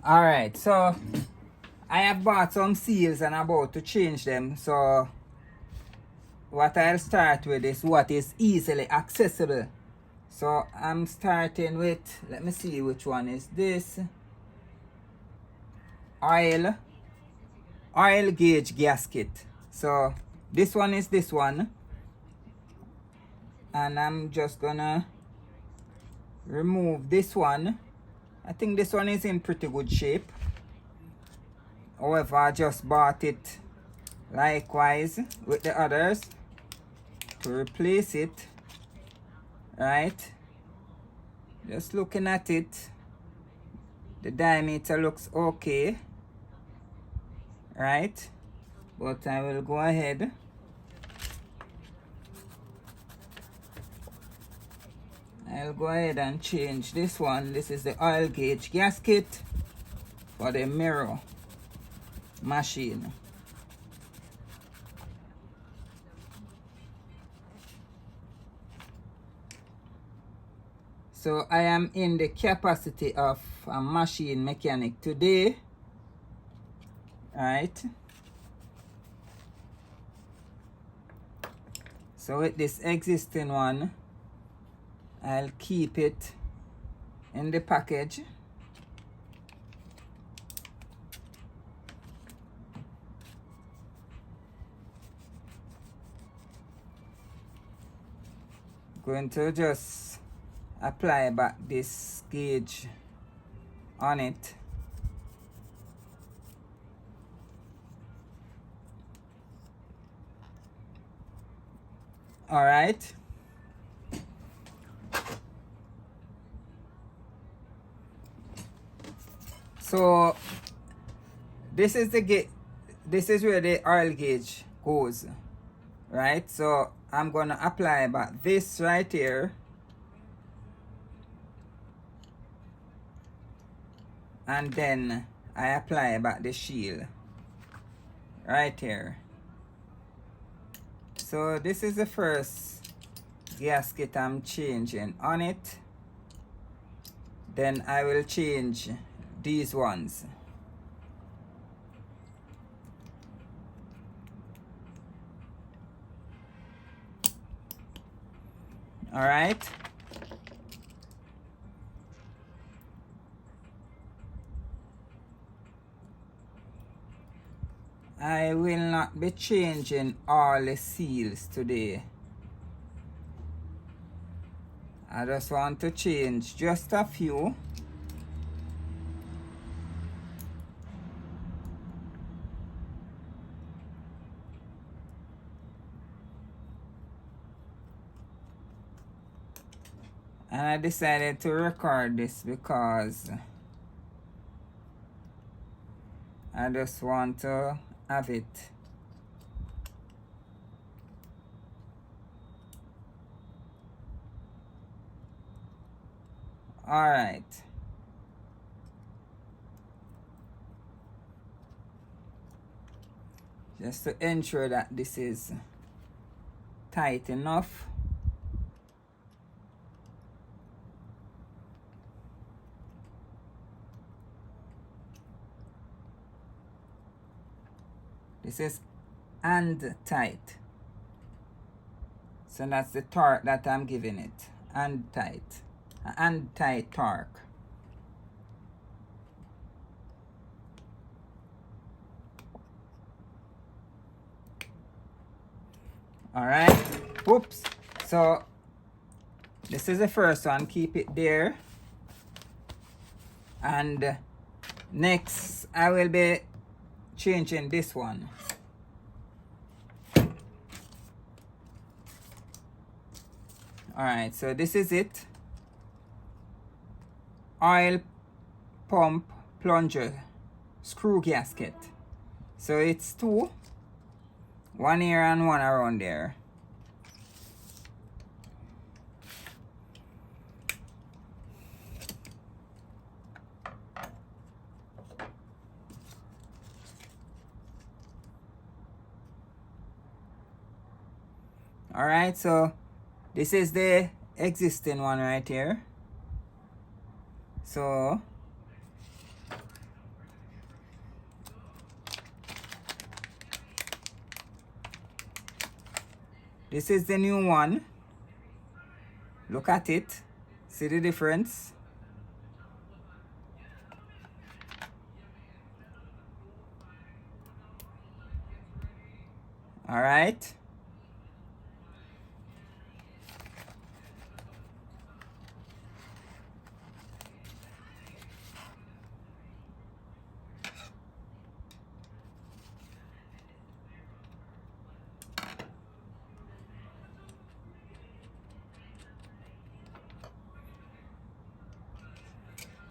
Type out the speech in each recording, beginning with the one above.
Alright, so I have bought some seals and about to change them. So what I'll start with is what is easily accessible. So I'm starting with, let me see which one is this. Oil gauge gasket. So this one is this one. And I'm just gonna remove this one. I think this one is in pretty good shape. However, I just bought it likewise with the others to replace it. Right, just looking at it, the diameter looks okay, right? But I will go ahead and change this one. This is the oil gauge gasket for the Merrow machine. So I am in the capacity of a machine mechanic today, right? So with this existing one, I'll keep it in the package. Going to just apply back this gauge on it. All right. So this is where the oil gauge goes, right? So I'm gonna apply back this right here, and then I apply back the shield right here. So this is the first gasket I'm changing on it. Then I will change these ones. All right. I will not be changing all the seals today. I just want to change just a few. And I decided to record this because I just want to have it. All right. Just to ensure that this is tight enough. This is and tight. So that's the torque that I'm giving it. And tight. And tight torque. Alright. Oops. So this is the first one. Keep it there. And next I will be changing this one. Alright, so this is it. Oil pump plunger screw gasket. So it's two. One here and one around there. Alright, so this is the existing one right here. So This is the new one. Look at it. See the difference? All right.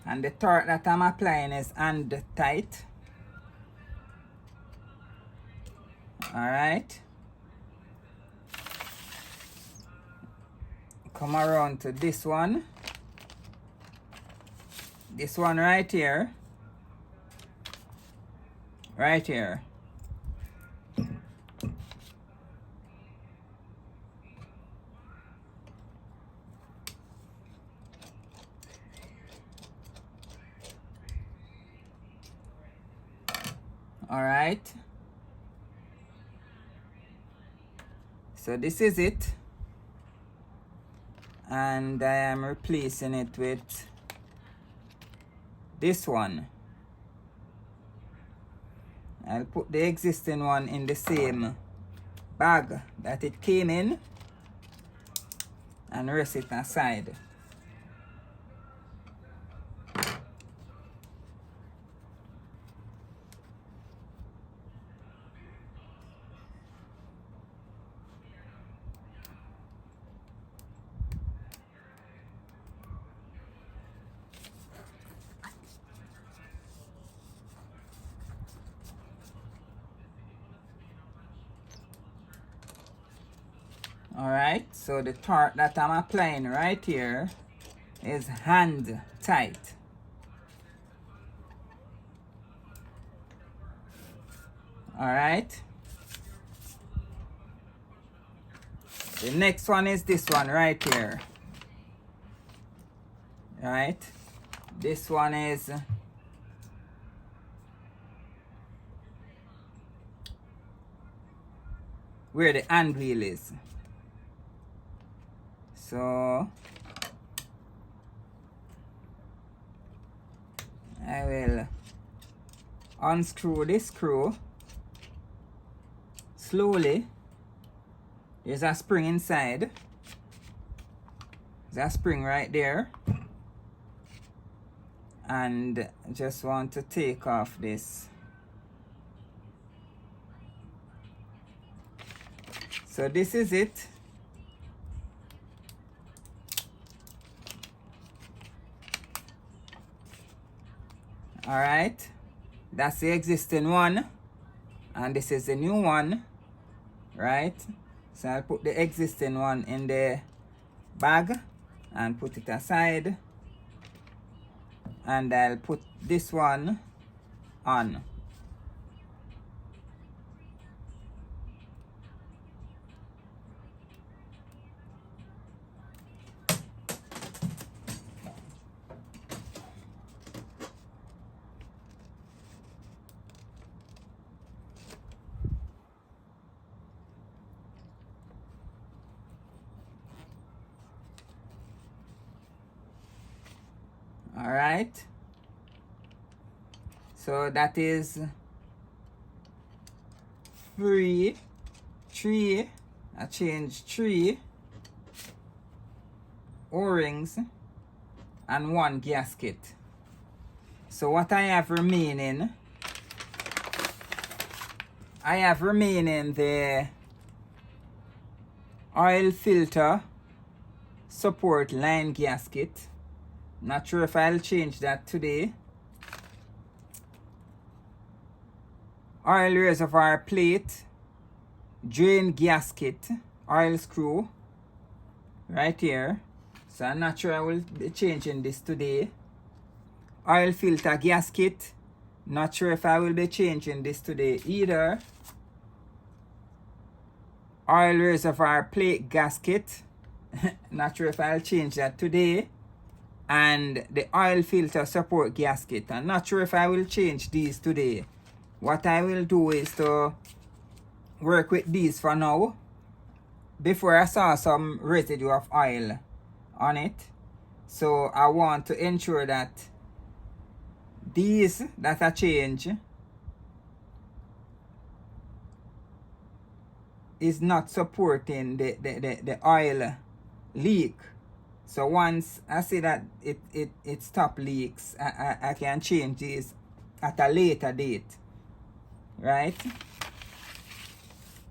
And the torque that I'm applying is hand tight. All right. Come around to this one. This one right here. Right here. All right. So this is it. And I am replacing it with this one. I'll put the existing one in the same bag that it came in and rest it aside. Alright, so the torque that I'm applying right here is hand tight. Alright. The next one is this one right here. Right? This one is where the hand wheel is. So I will unscrew this screw slowly. There's a spring inside. There's a spring right there. And just want to take off this. So this is it. All right, that's the existing one, and this is the new one, right? So I'll put the existing one in the bag and put it aside, and I'll put this one on. All right, so that is three. I changed 3 O-rings and 1 gasket. So what I have remaining, the oil filter support line gasket. Not sure if I'll change that today. Oil reservoir plate, drain gasket, oil screw right here. So I'm not sure I will be changing this today. Oil filter gasket, not sure if I will be changing this today either. Oil reservoir plate gasket, not sure if I'll change that today. And the oil filter support gasket, I'm not sure if I will change these today. What I will do is to work with these for now before I saw some residue of oil on it. So I want to ensure that these that I change is not supporting the oil leak. So once I see that it stop leaks, I can change these at a later date, right?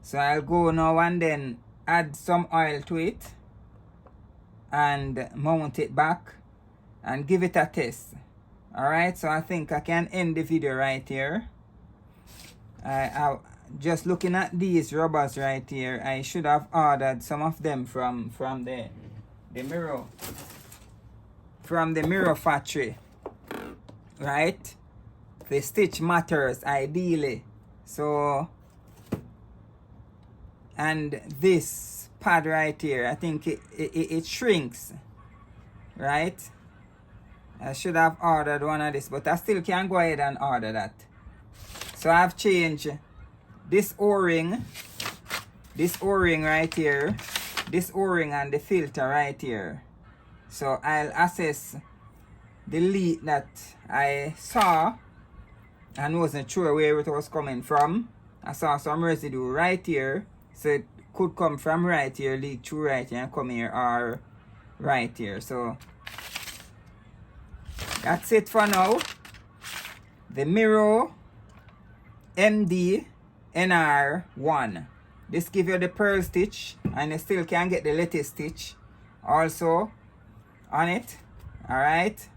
So I'll go now and then add some oil to it and mount it back and give it a test. Alright, so I think I can end the video right here. I just looking at these rubbers right here, I should have ordered some of them from the Merrow, from the Merrow factory, right? The stitch matters ideally. So, and this pad right here, I think it shrinks, right? I should have ordered one of this, but I still can go ahead and order that. So I've changed this O-ring right here, this O-ring and the filter right here. So I'll assess the leak that I saw and wasn't sure where it was coming from. I saw some residue right here, so it could come from right here, leak through right here and come here, or right here. So that's it for now. The Merrow MG-2DNR-1. This gives you the pearl stitch, and you still can get the lattice stitch also on it. Alright.